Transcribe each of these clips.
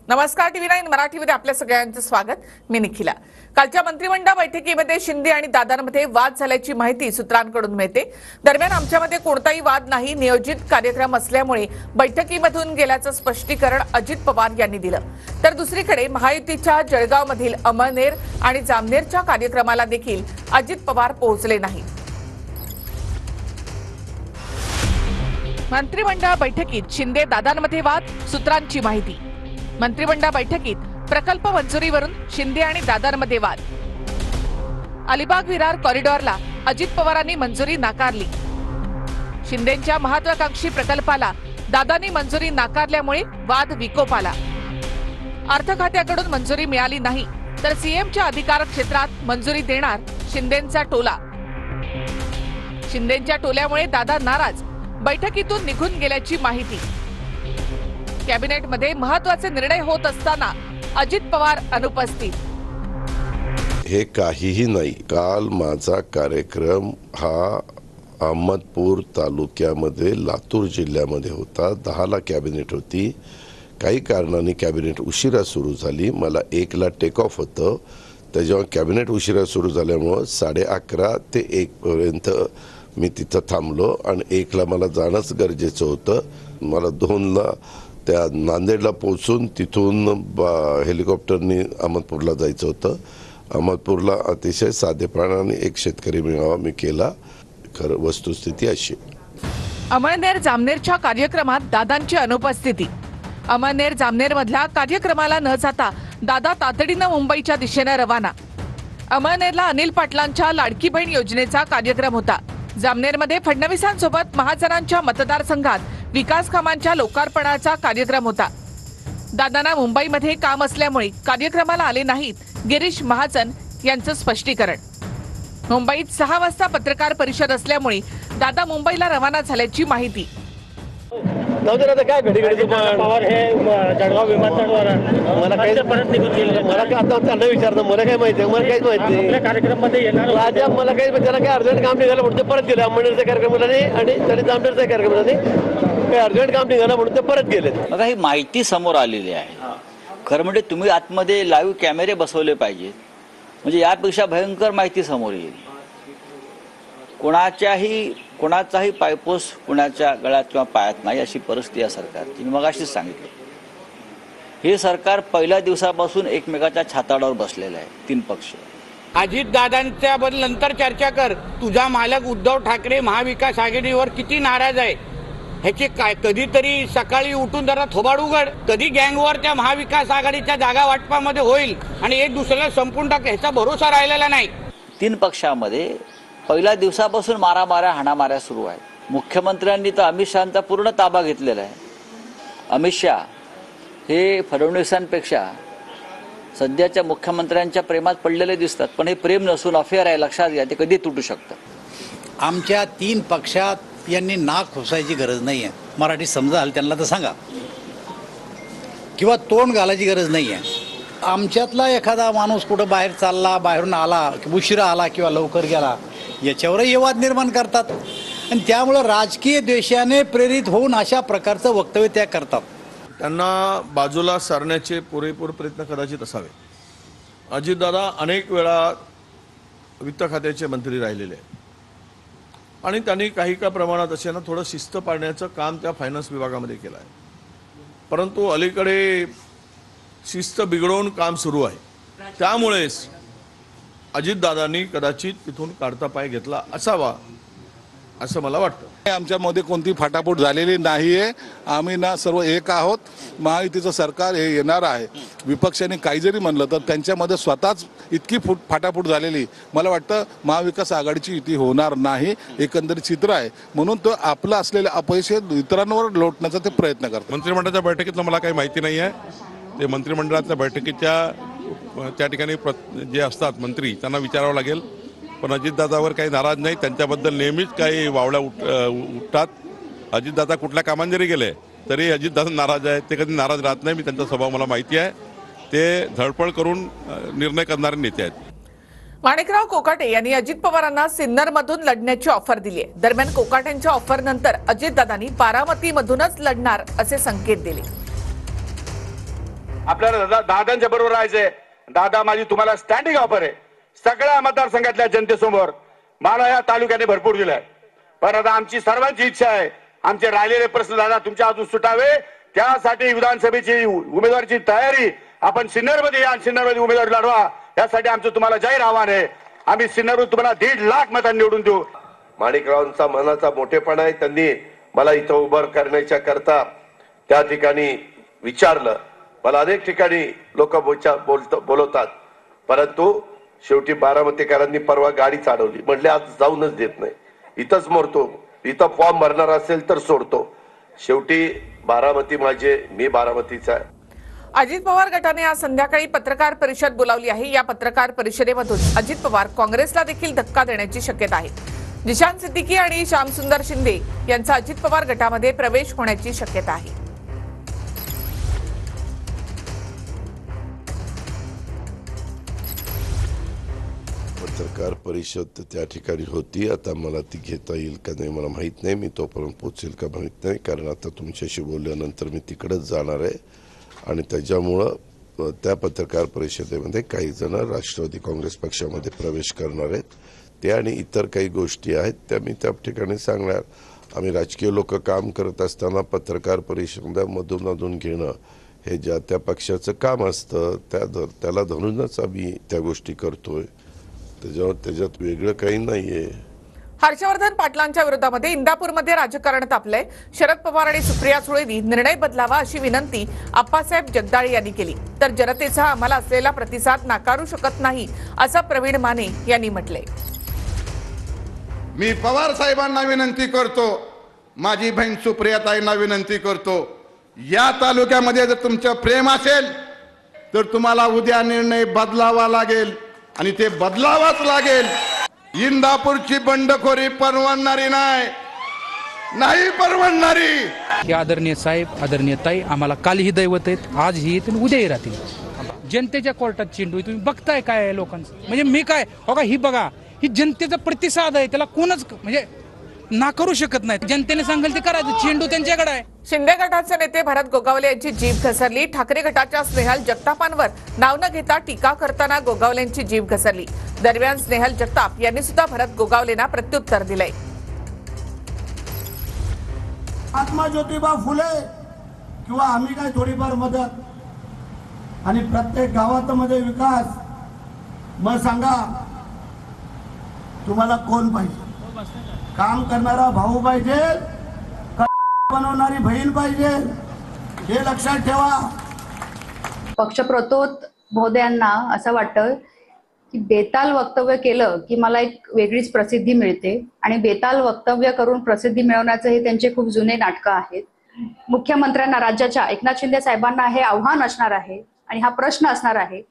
नमस्कार, TV9 मराठीमध्ये आपल्या सगळ्यांचं स्वागत। मी निखिला। कालच्या मंत्रिमंडळ बैठकीमध्ये शिंदे आणि दादांमध्ये वाद झाल्याची माहिती सूत्रांकडून मिळते। दरम्यान आमच्यामध्ये कोणताही वाद नाही, नियोजित कार्यक्रम असल्यामुळे बैठकीमधून गेल्याचं स्पष्टीकरण अजित पवार यांनी दिलं। तर दुसरीकडे महायुतीच्या जळगावमधील अमळनेर आणि जामनेरच्या कार्यक्रमाला देखील अजित पवार पोहोचले नाही। मंत्रिमंडळ बैठकीत शिंदे दादांमध्ये वाद, सूत्रांची माहिती। मंत्रिमंडळ बैठकीत प्रकल्प मंजुरीवरून शिंदे आणि दादांमध्ये वाद। अलिबाग विरार कॉरिडॉरला अजित पवारांनी मंजुरी नाकारली। शिंदेंच्या महत्त्वाकांक्षी प्रकल्पाला दादांनी मंजुरी नाकारल्यामुळे वाद विकोपाला। अर्थ खात्याकडून मंजुरी मिळाली नाही तर सीएमच्या अधिकार क्षेत्रात मंजुरी देणार शिंदेंचा टोला। शिंदेंच्या टोल्यामुळे दादा नाराज, बैठकीतून निघून गेल्याची माहिती। कॅबिनेटमध्ये महत्त्वाचे निर्णय होत असताना अजित पवार अनुपस्थित। हे काहीही नाही। काल माझा कार्यक्रम हा अहमदपूर तालुक्यामध्ये लातूर जिल्ह्यामध्ये होता। 10ला कॅबिनेट होती। काही कारणाने कॅबिनेट उशिरा सुरू झाली। मला 1ला टेक ऑफ होतं। त्याच्यावर कॅबिनेट उशिरा सुरू झाल्यामुळे 11:30 ते 1 पर्यंत मी तिथं थांबलो आणि 1ला मला जाणंच गरजेचं होतं। मला 2ला त्या नांदेडला पोहोचून तिथून हेलिकॉप्टरनी अहमदपूरला जायचं होतं। अहमदपूरला अतिशय साधेपणाने एक शेतकरी मेळावा मी केला। खरं वस्तुस्थिती अशी। अमळनेर जामनेरच्या कार्यक्रमात दादांची अनुपस्थिती। अमळनेर जामनेर मधल्या कार्यक्रमाला न जाता दादा तातडीनं मुंबईच्या दिशेने रवाना। अमळनेरला अनिल पाटलांच्या लाडकी बहीण योजनेचा कार्यक्रम होता। जामनेरमध्ये फडणवीसांसोबत महाजनांच्या मतदारसंघात विकास कामांच्या लोकार्पणाचा कार्यक्रम होता। दादांना मुंबईमध्ये काम असल्यामुळे कार्यक्रमाला आले नाहीत, गिरीश महाजन यांचं स्पष्टीकरण। मुंबईत 6 वाजता पत्रकार परिषद असल्यामुळे दादा मुंबईला रवाना झाल्याची माहिती। काय घडी घडी पवार हे जळगाव विमानतळावर मला काही परत निघून गेले। मला काय आता त्यांना विचारलं, मला काय माहिती आहे? मला काहीच माहिती नाही। कार्यक्रमामध्ये येणार राजा मला काही त्याला काय अर्जंट काम निघालं म्हणून ते परत गेले। अमळनेरच्या कार्यक्रमाला नाही आणि त्याने जामनेरच्या कार्यक्रमाला नाही, काही अर्जंट काम निघालं म्हणून ते परत गेले। बघा, ही माहिती समोर आलेली आहे। खरं म्हणजे तुम्ही आतमध्ये लाईव्ह कॅमेरे बसवले पाहिजेत, म्हणजे यापेक्षा भयंकर माहिती समोर येईल। कोणाचाही पायपोस कुणाच्या गळ्यात किंवा पायात नाही, अशी परिस्थिती आहे सरकारची। मग अशीच सांगितलं, हे सरकार पहिल्या दिवसापासून एकमेकाच्या छाताडावर बसलेलं आहे, 3 पक्ष। अजित दादांच्या बद्दल नंतर चर्चा कर। तुझा मालक उद्धव ठाकरे महाविकास आघाडीवर किती नाराज आहे ह्याचे काय कधीतरी सकाळी उठून जरा थोबाड उघड। कधी गँगवर त्या महाविकास आघाडीच्या जागा वाटपामध्ये होईल आणि एक दुसऱ्याला संपून टाक, ह्याचा भरोसा राहिलेला नाही। 3 पक्षामध्ये पहिल्या दिवसापासून मारामाऱ्या हाणामाऱ्या सुरू आहेत। मुख्यमंत्र्यांनी तर अमित शहांचा पूर्ण ताबा घेतलेला आहे। अमित शहा हे फडणवीसांपेक्षा सध्याच्या मुख्यमंत्र्यांच्या प्रेमात पडलेले दिसतात, पण हे प्रेम नसून अफेअर आहे, लक्षात घ्या। ते कधी तुटू शकतं। आमच्या 3 पक्षात यांनी नाक खोसायची गरज नाही आहे। मराठी समजाल त्यांना तर सांगा, किंवा तोंड घालायची गरज नाही आहे। आमच्यातला एखादा माणूस कुठं बाहेर चालला, बाहेरून आला, उशिरा आला किंवा लवकर गेला, याच्यावरही वाद निर्माण करतात आणि त्यामुळे राजकीय द्वेषाने प्रेरित होऊन अशा प्रकारचं वक्तव्य त्या करतात। त्यांना बाजूला सारण्याचे पुरेपूर प्रयत्न कदाचित असावे। अजितदादा अनेक वेळा वित्त खात्याचे मंत्री राहिलेले आहेत आणि त्यांनी काही प्रमाणात असे ना थोडं शिस्त पाळण्याचं काम त्या फायनान्स विभागामध्ये केलं आहे, परंतु अलीकडे शिस्त बिघडवून काम सुरू आहे। त्यामुळेच अजितदादांनी कदाचित तिथून काढता पाय घेतला असावा असं मला वाटतं। आमच्यामध्ये कोणती फाटाफूट झालेली नाहीये। आम्ही ना सर्व एक आहोत। महायुतीचं सरकार हे येणार आहे। विपक्षाने काही जरी म्हणलं तर त्यांच्यामध्ये स्वतःच इतकी फाटाफूट झालेली, मला वाटतं महाविकास आघाडीची युती होणार नाही, एकंदरीत चित्र आहे। म्हणून तो आपलं असलेले अपयश इतरांवर लोटण्याचा ते प्रयत्न करतात। मंत्रिमंडळाच्या बैठकीतलं मला काही माहिती नाही आहे। ते मंत्रिमंडळाच्या बैठकीच्या त्या ठिकाणी जे असतात मंत्री त्यांना विचारावं लागेल, पण अजितदादावर काही नाराज नाही। त्यांच्याबद्दल नेहमीच काही वावड्या उठतात। अजितदादा कुठल्या कामात जरी गेले तरी अजितदादा नाराज आहे, ते कधी नाराज राहत नाही। मी त्यांचा स्वभाव मला माहिती आहे, ते धडपड करून निर्णय करणारे नेते आहेत। माणिकराव कोकाटे यांनी अजित पवारांना सिन्नरमधून लढण्याची ऑफर दिली आहे। दरम्यान कोकाटेंच्या ऑफरनंतर अजितदादांनी बारामतीमधूनच लढणार असे संकेत दिले। आपल्याला दादांच्या बरोबर राहायचंय. दादा माझी तुम्हाला स्टँडिंग ऑफर आहे सगळ्या मतदारसंघातल्या जनतेसमोर. मला या तालुक्याने भरपूर दिलाय, पण आता आमची सर्वांची इच्छा आहे आमचे राहिलेले प्रश्न दादा तुमच्या हातून सुटावे. त्यासाठी विधानसभेची उमेदवारीची तयारी आपण सिन्नरमध्ये या, सिन्नरमध्ये उमेदवारी लढवा यासाठी आमचं तुम्हाला जाहीर आव्हान आहे. आम्ही सिन्नरवरून तुम्हाला 1.5 लाख मतांनी निवडून देऊ. माणिकरावांचा मनाचा मोठेपणा आहे. त्यांनी मला इथं उभं करण्याच्या करता त्या ठिकाणी विचारलं. मला अनेक ठिकाणी लोक बोलवतात, परंतु शेवटी बारामतीकरांनी परवा गाडी चालवली. म्हटले आज जाऊनच देत नाही, इथंच मरतो. इथं फॉर्म भरणार असेल तर सोडतो. शेवटी बारामती माझे, मी बारामतीचा आहे. अजित पवार गटाने आज संध्याकाळी पत्रकार परिषद बोलावली आहे. या पत्रकार परिषदेमधून अजित पवार काँग्रेसला देखील धक्का देण्याची शक्यता आहे. जिशान सिद्दीकी आणि श्यामसुंदर शिंदे यांचा अजित पवार गटामध्ये प्रवेश होण्याची शक्यता आहे. पत्रकार परिषद त्या ठिकाणी होती. आता मला ती घेता येईल का नाही मला माहित नाही. मी तोपर्यंत पोहोचेल का माहित नाही, कारण आता तुमच्याशी बोलल्यानंतर मी तिकडेच जाणार आहे. आणि त्याच्यामुळं त्या पत्रकार परिषदेमध्ये काही जण राष्ट्रवादी काँग्रेस पक्षामध्ये प्रवेश करणार आहेत. ते आणि इतर काही गोष्टी आहेत त्या मी त्या ठिकाणी सांगणार. आम्ही राजकीय लोक काम करत असताना पत्रकार परिषदेमधून घेणं हे ज्या त्या पक्षाचं काम असतं, त्याला धरूनच आम्ही त्या गोष्टी करतोय. त्याच्यात वेगळं काही नाहीये. हर्षवर्धन पाटलांच्या विरोधामध्ये इंदापूरमध्ये राजकारण तापलंय. शरद पवार आणि सुप्रिया सुळेंनी निर्णय बदलावा अशी विनंती आप्पासाहेब जगदाळे यांनी केली. तर जनतेचा आम्हाला असलेला प्रतिसाद नाकारू शकत नाही असं प्रवीण माने यांनी म्हटलंय. मी पवार साहेबांना विनंती करतो, माझी बहीण सुप्रियाताईंना विनंती करतो, या तालुक्यामध्ये जर तुमचं प्रेम असेल तर तुम्हाला उद्या निर्णय बदलावा लागेल आणि ते बदलावाच लागेल. इंदापूरची बंडखोरी परवडणारी नाही परवडणारी. हे आदरणीय साहेब, आदरणीय ताई आम्हाला कालही दैवत आहेत, आजही येतील, उद्याही राहतील. जनतेच्या कोर्टात चेंडू तुम्ही बघताय काय आहे लोकांचं. म्हणजे मी काय हो का, ही बघा, ही जनतेचा प्रतिसाद आहे, त्याला कोणच म्हणजे नाकारू शकत नाही. जनतेने सांगेल ते करायचं, चेंडू त्यांच्याकडे आहे. शिंदे गटाचे नेते भरत गोगावले यांची जीभ घसरली. ठाकरे गटाच्या स्नेहल जगतापांवर नाव न घेता टीका करताना गोगावलेंची जीभ घसरली. दरम्यान स्नेहल जगताप यांनी सुद्धा भरत गोगावलेंना प्रत्युत्तर दिलंय. महात्मा ज्योतिबा फुले किंवा आम्ही काय थोडीफार मदत आणि प्रत्येक गावामध्ये विकास. मग सांगा तुम्हाला कोण पाहिजे? काम करणारा भाऊ पाहिजे, बनवणारी बहीण पाहिजे, हे लक्षात ठेवा. पक्षप्रतोद महोदयांना असं वाटतं की बेताल वक्तव्य केलं की मला एक वेगळीच प्रसिद्धी मिळते आणि बेताल वक्तव्य करून प्रसिद्धी मिळवण्याचं हे त्यांचे खूप जुने नाटकं आहेत. मुख्यमंत्र्यांना, राज्याच्या एकनाथ शिंदे साहेबांना हे आव्हान असणार आहे आणि हा प्रश्न असणार आहे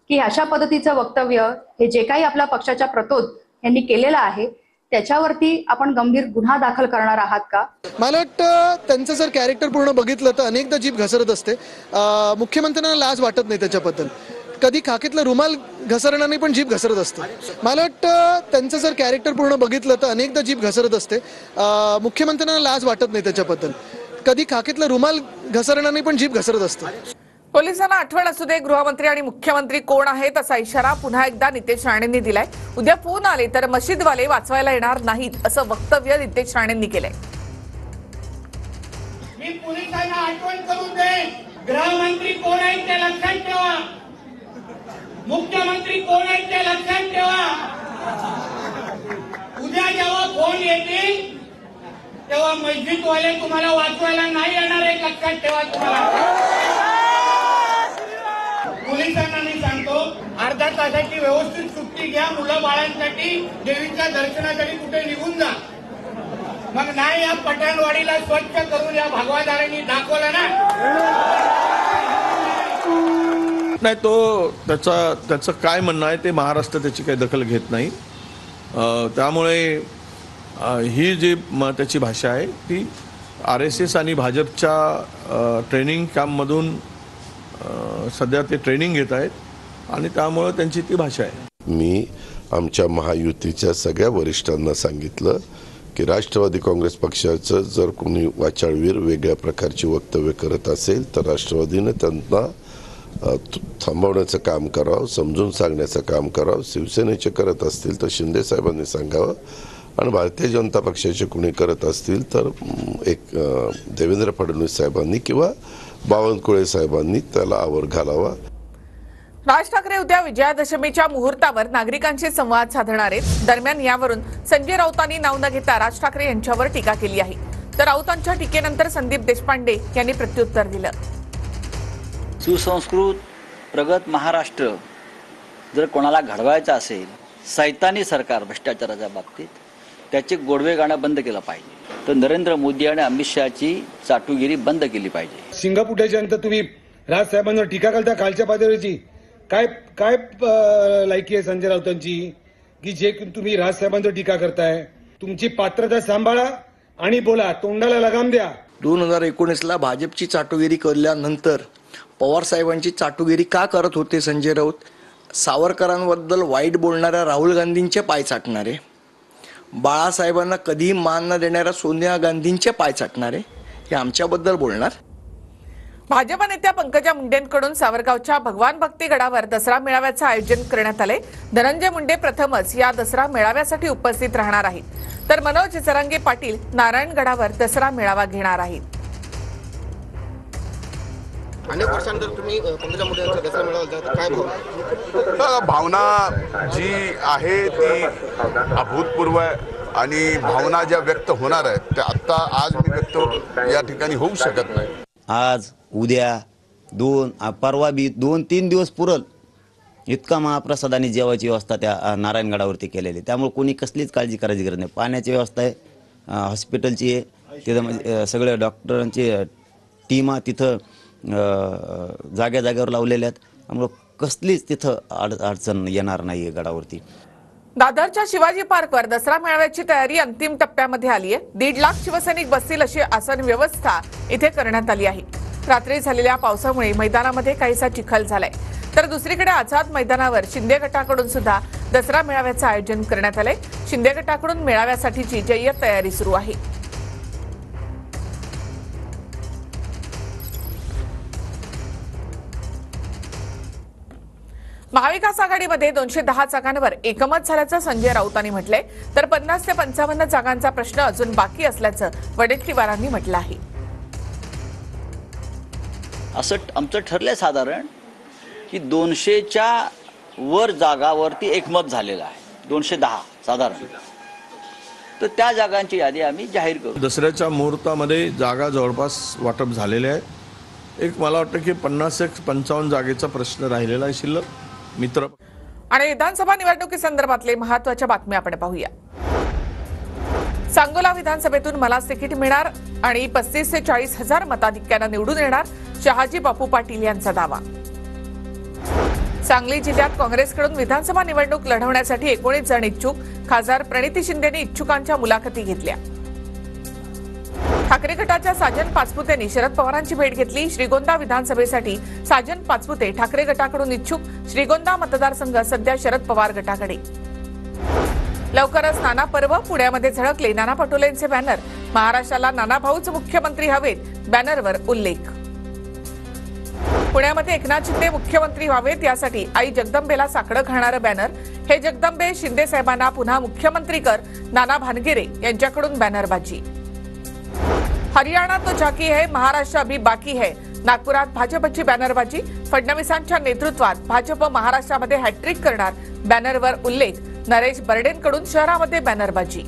की अशा पद्धतीचं वक्तव्य हे जे काही आपल्या पक्षाच्या प्रतोद यांनी केलेलं आहे त्याच्यावरती आपण गंभीर गुन्हा दाखल करणार आहात का? मला वाटतं त्यांचं जर कॅरेक्टर पूर्ण बघितलं तर अनेकदा जीभ घसरत असते. मुख्यमंत्र्यांना लाज वाटत नाही त्याच्याबद्दल. कधी खाकीतला रुमाल घसरण्याने पण जीभ घसरत असते. मला वाटतं त्यांचं जर कॅरेक्टर पूर्ण बघितलं तर अनेकदा जीभ घसरत असते. मुख्यमंत्र्यांना लाज वाटत नाही त्याच्याबद्दल. कधी खाकीतला रुमाल घसरण्याने पण जीभ घसरत असते. पोलिसांना आठवण असू दे गृहमंत्री आणि मुख्यमंत्री कोण आहेत असा इशारा पुन्हा एकदा नितेश राणेंनी दिलाय. उद्या फोन आले तर मशीदवाले वाचवायला येणार नाहीत असं वक्तव्य नितेश राणेंनी केलंय. मी पोलिसांना आठवण करून दे, गृहमंत्री कोण आहेत ते लक्षात ठेवा, मुख्यमंत्री कोण आहेत ते लक्षात ठेवा. उद्या जेव्हा फोन येतील तेव्हा मस्जिदवाले तुम्हाला वाचवायला नाही येणार आहे, लक्षात ठेवा. तुम्हाला पोलिसांना मी सांगतो, अर्धा तासाची व्यवस्थित सुट्टी घ्या, मुलं बाळांसाठी देवीच्या दर्शनासाठी कुठे निघून जा. मग नाही या पठाणवाडीला स्वच्छ करून या भगवादारांनी दाखवलं ना. नाही, तो त्याचं काय म्हणणं आहे ते महाराष्ट्र त्याची काही दखल घेत नाही. त्यामुळे ही जी त्याची भाषा आहे ती RSS आणि भाजपच्या ट्रेनिंग कॅम्पमधून सध्या ते ट्रेनिंग घेत आहेत आणि त्यामुळे त्यांची ती भाषा आहे. मी आमच्या महायुतीच्या सगळ्या वरिष्ठांना सांगितलं की राष्ट्रवादी काँग्रेस पक्षाचं जर कोणी वाचाळवीर वेगळ्या प्रकारची वक्तव्य करत असेल तर राष्ट्रवादीने त्यांना थांबवण्याचं काम करावं, समजून सांगण्याचं काम करावं. शिवसेनेचे करत असतील तर शिंदे साहेबांनी सांगावं, आणि भारतीय जनता पक्षाचे कुणी करत असतील तर एक देवेंद्र फडणवीस साहेबांनी किंवा बावनकुळे साहेबांनी त्याला आवर घालावा. राज ठाकरे उद्या विजयादशमीच्या मुहूर्तावर नागरिकांशी संवाद साधणार आहेत. दरम्यान यावरून संजय राऊतांनी नाव न घेता राज ठाकरे यांच्यावर टीका केली आहे. तर राऊतांच्या टीकेनंतर संदीप देशपांडे यांनी प्रत्युत्तर दिलं. सुसंस्कृत प्रगत महाराष्ट्र जर कोणाला घडवायचं असेल, सैतानी सरकार भ्रष्टाचाराच्या बाबतीत, त्याचे गोडवे गाणं बंद केलं पाहिजे. तर नरेंद्र मोदी आणि अमित शहाची चाटुगिरी बंद केली पाहिजे. सिंगापुरच्या नंतर तुम्ही राजसाहेबांवर टीका करता खालच्या पातळीवरची. काय काय लायकी आहे संजय राऊतांची की जे तुम्ही राजसाहेबांवर टीका करताय? तुमची पात्रता सांभाळा आणि बोला, तोंडाला लगाम द्या. 2019ला भाजपची चाटुगिरी केल्यानंतर पवार साहेबांची चाटुगिरी का करत होते संजय राऊत? सावरकरांबद्दल वाईट बोलणाऱ्या राहुल गांधींचे पाय चाटणारे, बाळासाहेबांना कधीही मान न देणाऱ्या सोनिया गांधींचे पाय चाटणारे, हे आमच्याबद्दल बोलणार. भाजपा नेत्या पंकजा मुंडेंकडून सावरगावच्या भगवान भक्ती गडावर दसरा मेळाव्याचं आयोजन करण्यात आले. धनंजय मुंडे प्रथमच या दसरा मेळाव्यासाठी उपस्थित राहणार आहेत, तर मनोज जरांगे पाटील नारायणगडावर दसरा मेळावा घेणार आहेत. अनेक वर्षांनंतर तुम्ही पंकजा मुंडे यांचा दसरा मेळावा काय भावना जी आहे ती अभूतपूर्व आहे, आणि भावना ज्या व्यक्त होणार आहेत त्या आत्ता आज मी व्यक्त या ठिकाणी होऊ शकत नाही. आज उद्या परवा बी 2-3 दिवस पुरल इतका महाप्रसादाने जेवायची व्यवस्था त्या नारायणगडावरती केलेली. त्यामुळे कोणी कसलीच काळजी करायची गरज नाही. पाण्याची व्यवस्था आहे, हॉस्पिटलची आहे, तिथं म्हणजे सगळ्या डॉक्टरांची टीमा तिथं जाग्या जागेवर लावलेल्या आहेत. त्यामुळं कसलीच तिथं अडचण येणार नाही गडावरती. दादरच्या शिवाजी पार्कवर दसरा मेळाव्याची तयारी अंतिम टप्प्यामध्ये आली आहे. 1.5 लाख शिवसैनिक बसतील अशी आसन व्यवस्था इथे करण्यात आली आहे. रात्री झालेल्या पावसामुळे मैदानामध्ये काहीसा चिखल झालाय. तर दुसरीकडे आझाद मैदानावर शिंदे गटाकडून सुद्धा दसरा मेळाव्याचं आयोजन करण्यात आलंय. शिंदे गटाकडून मेळाव्यासाठीची जय्यत तयारी सुरू आहे. महाविकास आघाडीमध्ये 210 जागांवर एकमत झाल्याचं संजय राऊतांनी म्हटलंय. तर 50 ते 55 जागांचा प्रश्न अजून बाकी असल्याचं वडेट्टीवारांनी म्हटलं आहे. असं आमचं ठरलंय साधारण की 200च्या वर जागावरती एकमत झालेलं आहे. 210 साधारण. तर त्या जागांची यादी आम्ही जाहीर करू. दसऱ्याच्या मुहूर्तामध्ये जागा जवळपास वाटप झालेले आहे. एक मला वाटतं की 50 ते 55 जागेचा प्रश्न राहिलेला आहे शिल्लक. मित्र आणि विधानसभा निवडणुकीसंदर्भातले महत्त्वाच्या बातम्या आपण पाहूया. सांगोला विधानसभेतून मला तिकीट मिळणार आणि 35 ते 40 हजार मताधिक्यानं निवडून येणार, शहाजी बापू पाटील यांचा दावा. सांगली जिल्ह्यात काँग्रेसकडून विधानसभा निवडणूक लढवण्यासाठी 19 जण इच्छुक, खासदार प्रणिती शिंदेंनी इच्छुकांच्या मुलाखती घेतल्या. ठाकरे गटाच्या साजन पाचपुतेंनी शरद पवारांची भेट घेतली. श्रीगोंदा विधानसभेसाठी साजन पाचपुते ठाकरे गटाकडून इच्छुक. श्रीगोंदा मतदारसंघ सध्या शरद पवार गटाकडे. लवकरच नाना पर्व पुण्यामध्ये झळकले नाना पटोलेंचे बॅनर. महाराष्ट्राला नाना भाऊच मुख्यमंत्री हवेत, बॅनरवर उल्लेख. पुण्यामध्ये एकनाथ शिंदे मुख्यमंत्री व्हावेत यासाठी आई जगदंबेला साकडं घालणारं बॅनर. हे जगदंबे शिंदे साहेबांना पुन्हा मुख्यमंत्री कर, नाना भानगिरे यांच्याकडून बॅनरबाजी. हरियाणा तो झाकी है, महाराष्ट्र अभी बाकी है. नागपुरात भाजपची बॅनरबाजी. फडणवीसांच्या नेतृत्वात भाजप महाराष्ट्रामध्ये हॅट्रिक करणार, बॅनरवर उल्लेख. नरेश बर्डेंकडून शहरामध्ये बॅनरबाजी.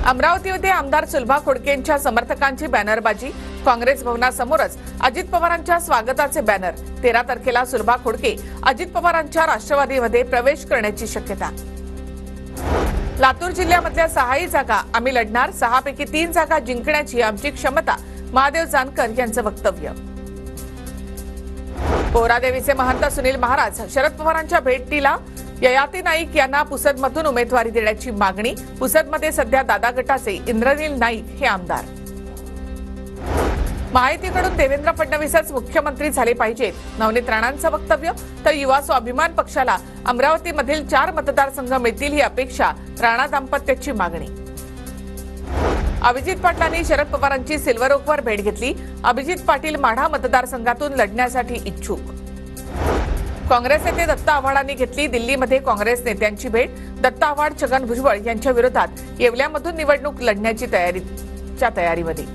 अमरावतीमध्ये आमदार सुलभा खोडकेंच्या समर्थकांची बॅनरबाजी. काँग्रेस भवनासमोरच अजित पवारांच्या स्वागताचे बॅनर. 13 तारखेला सुलभा खोडके अजित पवारांच्या राष्ट्रवादीमध्ये प्रवेश करण्याची शक्यता. लातूर जिल्ह्यामधल्या 6 जागा आम्ही लढणार, 6 पैकी 3 जागा जिंकण्याची आमची क्षमता, महादेव जानकर यांचं वक्तव्य. पोहरादेवीचे महंत सुनील महाराज शरद पवारांच्या भेटीला. ययाती नाईक यांना पुसदमधून उमेदवारी देण्याची मागणी. पुसदमध्ये सध्या दादा गटाचे इंद्रनील नाईक हे आमदार. महायुतीकडून देवेंद्र फडणवीसच मुख्यमंत्री झाले पाहिजेत, नवनीत राणांचं वक्तव्य. तर युवा स्वाभिमान पक्षाला अमरावतीमधील 4 मतदारसंघ मिळतील ही अपेक्षा, राणा दाम्पत्याची मागणी. अभिजित पाटलांनी शरद पवारांची सिल्वर ओकवर भेट घेतली. अभिजित पाटील माढा मतदारसंघातून लढण्यासाठी इच्छुक. काँग्रेस नेते दत्ता आव्हाडांनी घेतली दिल्लीमध्ये काँग्रेस नेत्यांची भेट. दत्ता आव्हाड छगन भुजबळ यांच्या विरोधात येवल्यामधून निवडणूक लढण्याची तयारीमध्ये.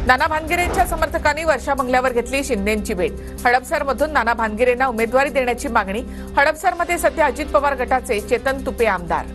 नाना भानगिरेंच्या समर्थकांनी वर्षा बंगल्यावर घेतली शिंदेंची भेट. हडपसरमधून नाना भानगिरेंना उमेदवारी देण्याची मागणी. हडपसरमध्ये सध्या अजित पवार गटाचे चेतन तुपे आमदार.